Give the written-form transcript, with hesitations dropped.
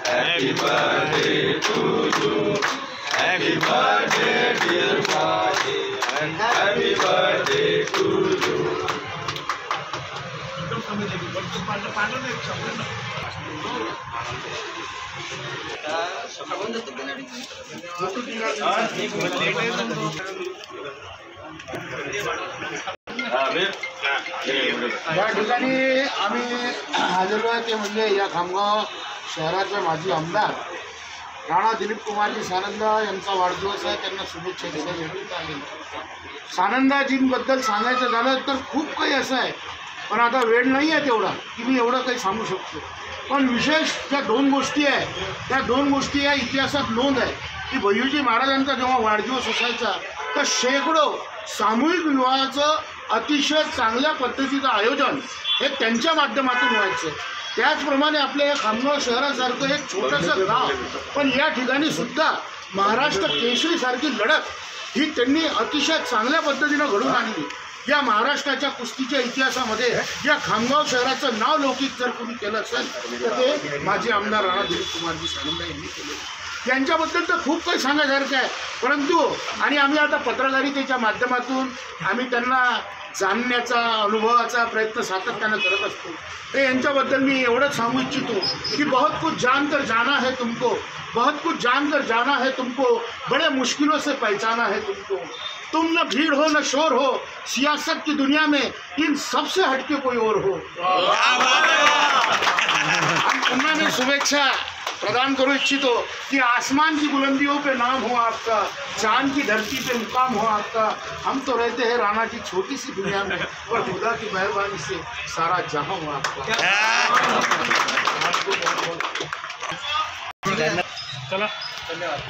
Happy birthday to you. Happy birthday dear Fadi. And happy birthday to you. या ठिकाणी आम्ही आलेलो आहे ते म्हणजे या खामगाव शहराचे माजी आमदार राणा दिलीप कुमारजी सानंदा यांचा वाढदिवस आहे. त्यांना शुभेच्छा देण्यासाठी आलेलो. सानंदाजींबद्दल सांगायचं झालं तर खूप काही असं आहे, पण आता वेळ नाही आहे तेवढा की मी एवढं काही सांगू शकतो. पण विशेष ज्या दोन गोष्टी आहे त्या दोन गोष्टी या इतिहासात नोंद आहे की भैयूजी महाराजांचा जेव्हा वाढदिवस असायचा तर शेकडो सामूहिक विवाहाचं अतिशय चांगल्या पद्धतीचं आयोजन हे त्यांच्या माध्यमातून व्हायचं. त्याचप्रमाणे आपल्या या खामगाव शहरासारखं एक छोटंसं गाव, पण या ठिकाणी सुद्धा महाराष्ट्र केसरीसारखी लढत ही त्यांनी अतिशय चांगल्या पद्धतीनं घडवून आणली. या महाराष्ट्राच्या कुस्तीच्या इतिहासामध्ये या खामगाव शहराचं नाव लौकिक जर कोणी केलं असेल तर ते माजी आमदार राणा दिलीप कुमारजी सानंदा यांनी केले. त्यांच्याबद्दल तर खूप काही सांगण्यासारखं आहे, परंतु आणि आम्ही आता पत्रकारितेच्या माध्यमातून आम्ही त्यांना जाणण्याचा अनुभवाचा प्रयत्न सातत्यानं करत असतो. ते यांच्याबद्दल मी एवढंच सांगू इच्छितो की बहुत कुछ जान कर जाना है तुमको, बहुत कुछ जान कर जाना है तुमको, बड़े मुश्किलों से पहचाना है तुमको. तुम न भीड़ हो न शोर हो, सियासत की दुनिया में इन सबसे हटके कोई और हो. पुन्हा मी शुभेच्छा प्रदान करू इच्छितो कि आसमान की बुलंदियों पे नाम हो आपका, चांद की धरती पे मुकाम हो आपका. हम तो रहते हैं राणा की छोटी सी दुनिया में, पर खुदा की मेहरबानी से सारा जहां हो आपका. चला धन्यवाद.